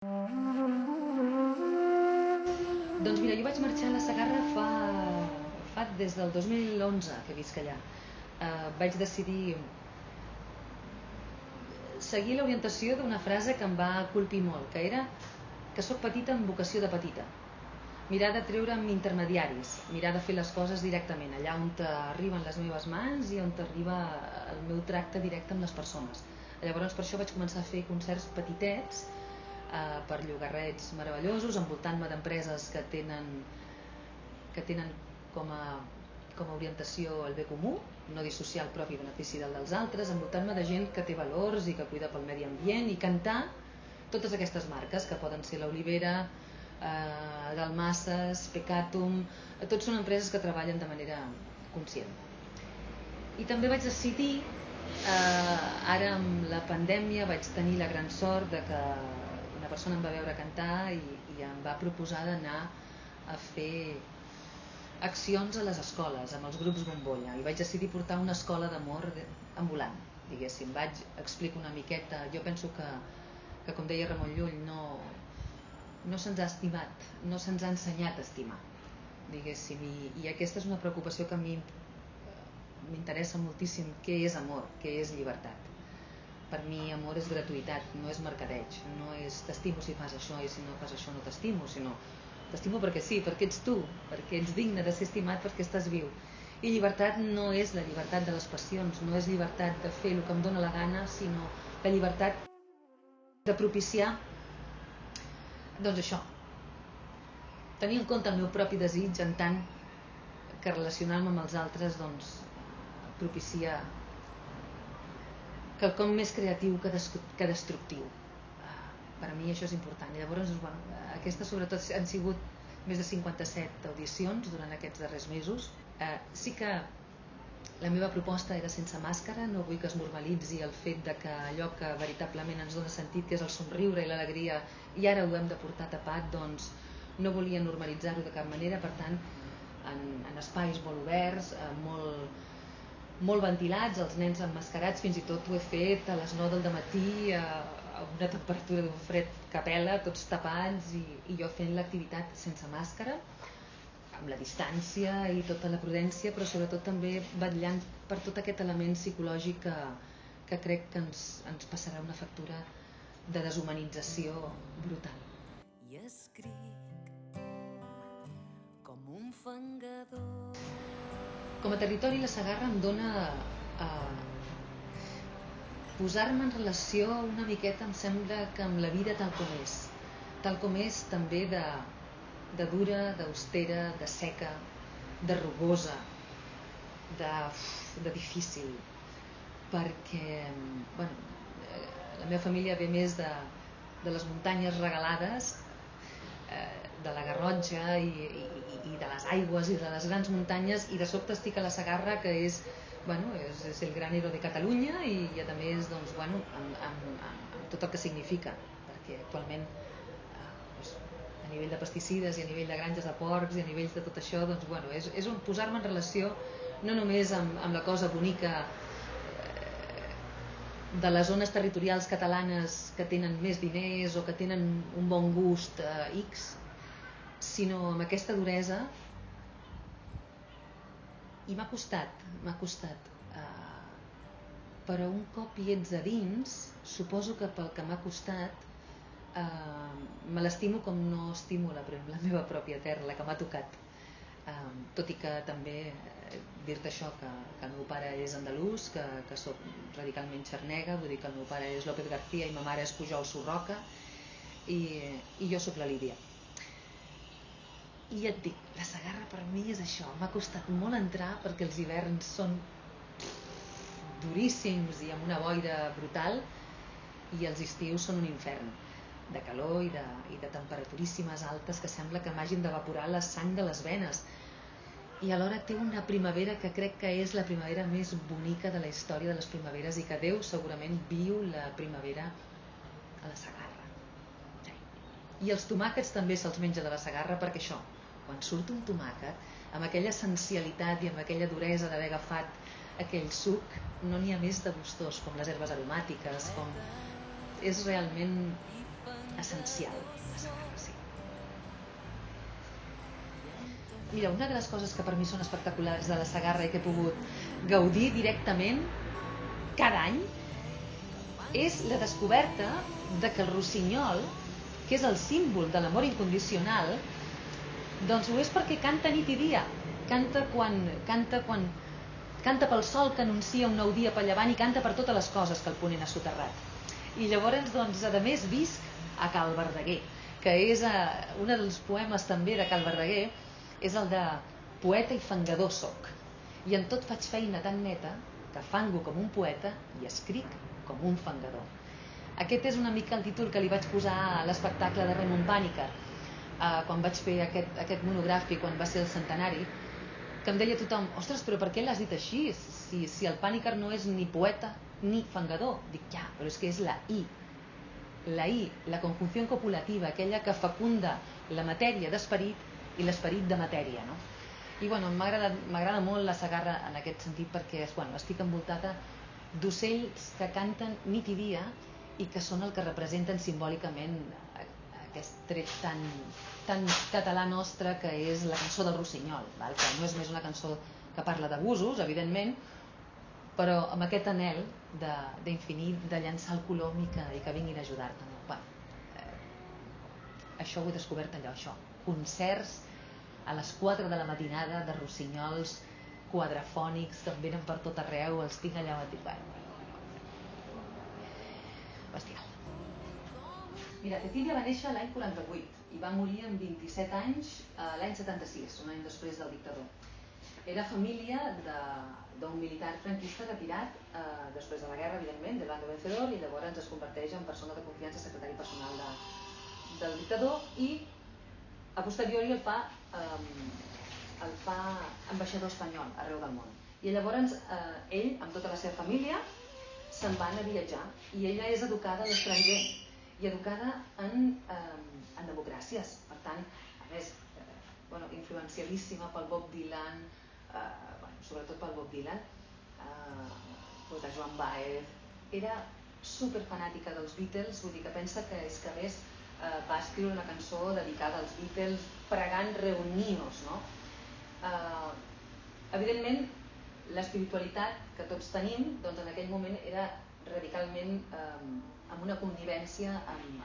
Doncs mira, jo vaig marxar a la Segarra fa des del 2011 que visc allà. Vaig decidir seguir l'orientació d'una frase que em va colpir molt, que era que sóc petita amb vocació de petita. Mirar de treure'm intermediaris, mirar de fer les coses directament, allà on arriben les meves mans i on arriba el meu tracte directe amb les persones. Llavors per això vaig començar a fer concerts petitets per llogarrets meravellosos, envoltant-me d'empreses que tenen com a orientació el bé comú, no dissociar el propi benefici del dels altres, envoltant-me de gent que té valors i que cuida pel medi ambient, i cantar totes aquestes marques que poden ser l'Olivera, Dalmasses, Pecatum, tots són empreses que treballen de manera conscient. I també vaig decidir, ara amb la pandèmia vaig tenir la gran sort de que una persona em va veure cantar i em va proposar d'anar a fer accions a les escoles, amb els grups bombolla, i vaig decidir portar una escola d'amor ambulant, diguéssim. Explico una miqueta, jo penso que com deia Ramon Llull, no se'ns ha estimat, no se'ns ha ensenyat a estimar, diguéssim, i aquesta és una preocupació que a mi m'interessa moltíssim. Què és amor? Què és llibertat? Per mi amor és gratuïtat, no és mercadeig, no és t'estimo si fas això i si no fas això no t'estimo, sinó t'estimo perquè sí, perquè ets tu, perquè ets digne de ser estimat, perquè estàs viu. I llibertat no és la llibertat de les passions, no és llibertat de fer el que em dóna la gana, sinó la llibertat de propiciar, doncs això, tenir en compte el meu propi desig, en tant que relacionar-me amb els altres doncs propicia quelcom més creatiu que destructiu. Per a mi això és important. I llavors, aquestes sobretot han sigut més de 57 audicions durant aquests darrers mesos. Sí que la meva proposta era sense màscara, no vull que es normalitzi el fet de que allò que veritablement ens dona sentit, que és el somriure i l'alegria, i ara ho hem de portar tapat, doncs no volia normalitzar-ho de cap manera. Per tant, en espais molt oberts, molt ventilats, els nens emmascarats, fins i tot ho he fet a les 9 del matí a una temperatura d'un fred que pela, tots tapats, i jo fent l'activitat sense màscara, amb la distància i tota la prudència, però sobretot també vetllant per tot aquest element psicològic que crec que ens passarà una factura de deshumanització brutal. I escric com un fangador. Com a territori, la Segarra em dona posar-me en relació una miqueta, em sembla, que amb la vida tal com és també de dura, d'austera, de seca, de rugosa, de difícil, perquè la meva família ve més de les muntanyes regalades, de la Garrotxa i de les aigües i de les grans muntanyes, i de sobte estic a la Segarra, que és el gran héroe de Catalunya, i a més amb tot el que significa, perquè actualment a nivell de pesticides i a nivell de granges de porcs i a nivell de tot això, és un posar-me en relació no només amb la cosa bonica de les zones territorials catalanes que tenen més diners o que tenen un bon gust X, sinó amb aquesta duresa. I m'ha costat, però un cop hi ets a dins, suposo que pel que m'ha costat, me l'estimo com no estimo la meva pròpia terra, la que m'ha tocat. Tot i que també dir-te això, que el meu pare és andalús, que soc radicalment xarnega, vull dir que el meu pare és López García i ma mare és Pujol Surroca, i jo sóc la Lídia. I et dic, la Segarra per mi és això, m'ha costat molt entrar perquè els hiverns són duríssims i amb una boira brutal, i els estius són un infern de calor i de temperaturíssimes altes que sembla que m'hagin d'evaporar la sang de les venes, i alhora té una primavera que crec que és la primavera més bonica de la història de les primaveres, i que Déu segurament viu la primavera a la Segarra. I els tomàquets també se'ls menja de la Segarra, perquè això, quan surt un tomàquet, amb aquella essencialitat i amb aquella duresa d'haver agafat aquell suc, no n'hi ha més de gustós, com les herbes aromàtiques, és realment essencial, la Segarra, sí. Mira, una de les coses que per mi són espectaculars de la Segarra i que he pogut gaudir directament cada any és la descoberta de que el rossinyol, que és el símbol de l'amor incondicional, doncs ho és perquè canta nit i dia. Canta pel sol que anuncia un nou dia pel llevant i canta per totes les coses que el ponent ha soterrat. I llavors, doncs, a més, visc a Cal Verdaguer, que és un dels poemes també de Cal Verdaguer, és el de poeta i fangador soc. I en tot faig feina tan neta que fango com un poeta i escric com un fangador. Aquest és una mica el títol que li vaig posar a l'espectacle de Raimon Pàniker quan vaig fer aquest monogràfic, quan va ser el centenari, que em deia tothom, ostres, però per què l'has dit així? Si el Pàniker no és ni poeta ni fangador. Dic, ja, però és que és la I, la conjunció copulativa, aquella que fecunda la matèria d'esperit i l'esperit de matèria, no? I bueno, m'agrada molt la Segarra en aquest sentit perquè estic envoltada d'ocells que canten nit i dia i que són el que representen simbòlicament aquest tret tan català nostre que és la cançó del rossinyol, que no és més una cançó que parla d'abusos, evidentment, però amb aquest anhel d'infinit, de llançar el colom i que vinguin a ajudar-te. Això ho he descobert allò, això. Concerts a les 4 de la matinada de rossinyols quadrafònics que em venen per tot arreu, els tinc allà a dir, bestial. Mira, Cecilia va néixer l'any 48 i va morir amb 27 anys l'any 76, un any després del dictador. Era família d'un militar franquista retirat després de la guerra, evidentment, del bando vencedor, i llavors es converteix en persona de confiança, secretari personal del dictador, i a posteriori el fa ambaixador espanyol arreu del món. I llavors ell, amb tota la seva família, se'n van a viatjar, i ella és educada a l'estranger i educada en democràcies. Per tant, a més, influenciadíssima pel Bob Dylan, sobretot pel Bob Dylan, poeta Joan Baez. Era superfanàtica dels Beatles, vull dir que pensa que és que a més va escriure una cançó dedicada als Beatles pregant reunions, no? Evidentment, l'espiritualitat que tots tenim, doncs en aquell moment era radicalment amb una connivència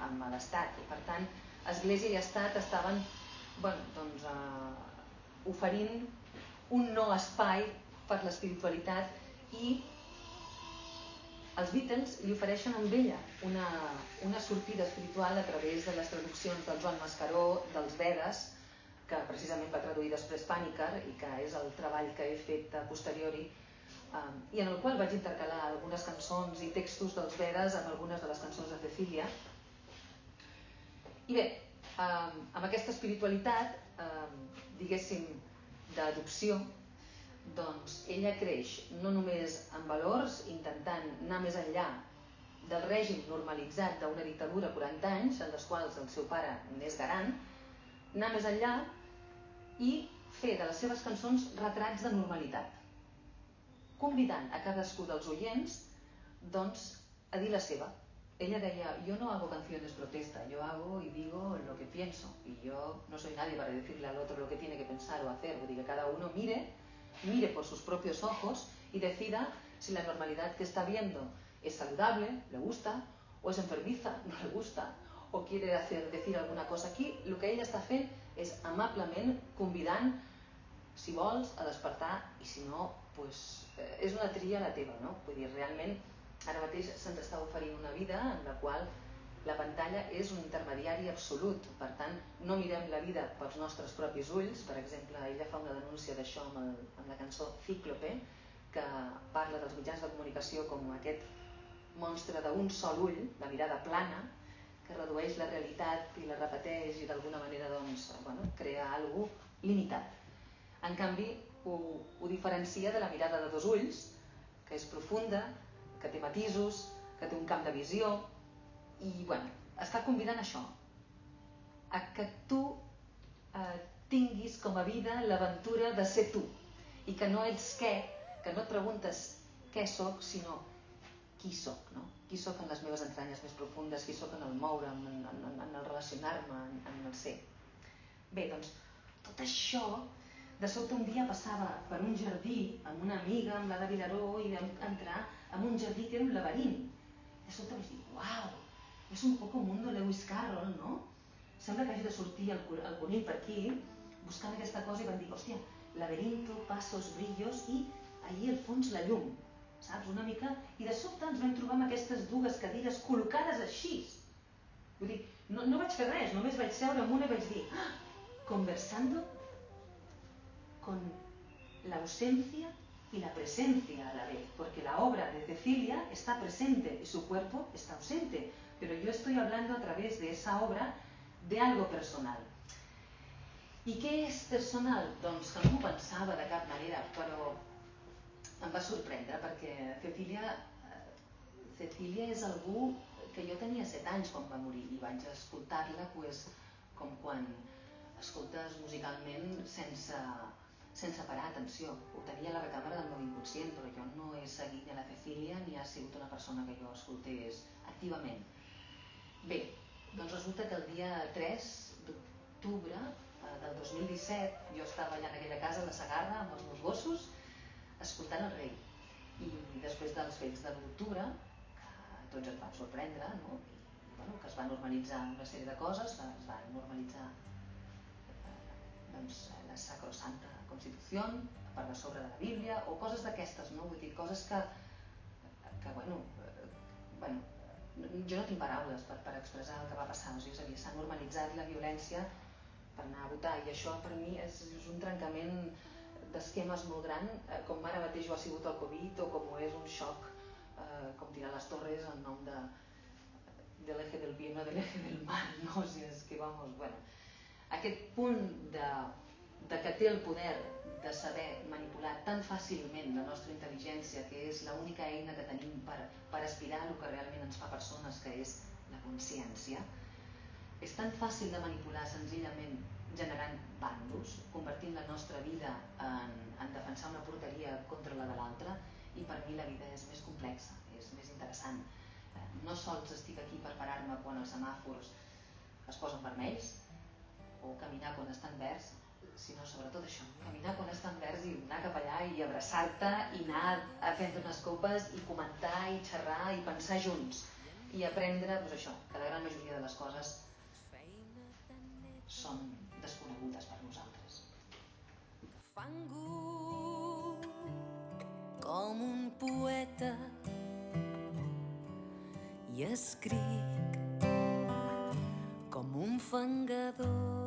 amb l'Estat, i per tant Església i Estat estaven oferint un no espai per l'espiritualitat, i els Beatles li ofereixen amb ella una sortida espiritual a través de les traduccions del Joan Mascaró dels Vedes, que precisament va traduir després Pàniker i que és el treball que he fet a posteriori, i en el qual vaig intercalar algunes cançons i textos dels Vedes amb algunes de les cançons de Cecília. I bé, amb aquesta espiritualitat, diguéssim, d'adopció, doncs ella creix no només en valors, intentant anar més enllà del règim normalitzat d'una dictadura 40 anys, en les quals el seu pare n'és garant, anar més enllà i fer de les seves cançons retrats de normalitat, convidant a cadascú dels oients a dir la seva. Ella deia, yo no hago canciones protesta, yo hago y digo lo que pienso, y yo no soy nadie para decirle al otro lo que tiene que pensar o hacer. Vull dir que cada uno mire por sus propios ojos y decida si la normalidad que está viendo es saludable, le gusta, o es enfermiza, no le gusta, o quiere decir alguna cosa. Aquí el que ella està fent és amablement convidant, si vols, a despertar, i si no, és una tria la teva, no? Vull dir, realment, ara mateix se'ns està oferint una vida en la qual la pantalla és un intermediari absolut. Per tant, no mirem la vida pels nostres propis ulls. Per exemple, ella fa una denúncia d'això amb la cançó Cíclope, que parla dels mitjans de comunicació com aquest monstre d'un sol ull, la mirada plana, que redueix la realitat i la repeteix i d'alguna manera crea alguna cosa limitat. En canvi, ho diferencia de la mirada de dos ulls, que és profunda, que té matisos, que té un camp de visió, i està convidant això, a que tu tinguis com a vida l'aventura de ser tu, i que no ets què, que no et preguntes què soc, sinó qui soc, no? qui sóc en les meves entranyes més profundes, qui sóc en el moure'm, en el relacionar-me, en el ser. Bé, doncs, tot això, de sobte un dia passava per un jardí amb una amiga, amb l'Ada Vilaró, i vam entrar en un jardí que era un laberint. De sobte vaig dir, uau, és un poco mundo Lewis Carroll, no? Sembla que hagi de sortir el conill per aquí, buscant aquesta cosa, i vam dir, hòstia, laberinto, passos, brillos, i allí al fons la llum, saps? Una mica, i de sobte ens vam trobar amb aquestes dues cadires col·locades així. Vull dir, no vaig fer res, només vaig seure amb una i vaig dir, conversando con la ausencia y la presencia a la vez, porque la obra de Cecilia está presente y su cuerpo está ausente, pero yo estoy hablando a través de esa obra de algo personal. I què és personal? Doncs que no m'ho pensava de cap manera, però em va sorprendre perquè Cecilia és algú que jo tenia 7 anys quan va morir i vaig escoltar-la com quan escoltes musicalment sense parar atenció. Ho tenia a la recàmera del meu inconscient, però jo no he seguit ni a la Cecilia ni ha sigut una persona que jo escoltés activament. Bé, doncs resulta que el dia 3 d'octubre del 2017 jo estava allà en aquella casa a la Segarra amb els meus gossos escoltant el rei. I després dels fets de l'octubre, que tots ens van sorprendre, no? I bueno, que es va normalitzar una sèrie de coses, es va normalitzar doncs, la sacrosanta Constitució per sobre de la Bíblia o coses d'aquestes, no? Vull dir, coses que bueno, jo no tinc paraules per expressar el que va passar, o sigui, és a dir, s'ha normalitzat la violència per anar a votar i això per mi és un trencament d'esquemes molt gran, com ara mateix ho ha sigut el Covid o com ho és un xoc com tirar les torres en nom de l'eje del bien o de l'eje del mal, no? O sigui, és que vamos, bueno, aquest punt de que té el poder de saber manipular tan fàcilment la nostra intel·ligència, que és l'única eina que tenim per aspirar a el que realment ens fa persones, que és la consciència, és tan fàcil de manipular senzillament generant bàndols, convertint la nostra vida en defensar una porteria contra la de l'altra, i per mi la vida és més complexa, és més interessant. No sols estic aquí per parar-me quan els semàfors es posen vermells, o caminar quan estan verds, sinó sobretot això, caminar quan estan verds i anar cap allà i abraçar-te i anar a prendre unes copes i comentar i xerrar i pensar junts i aprendre, doncs això, que la gran majoria de les coses són desconegudes per nosaltres. Fango com un poeta i escric com un fangador.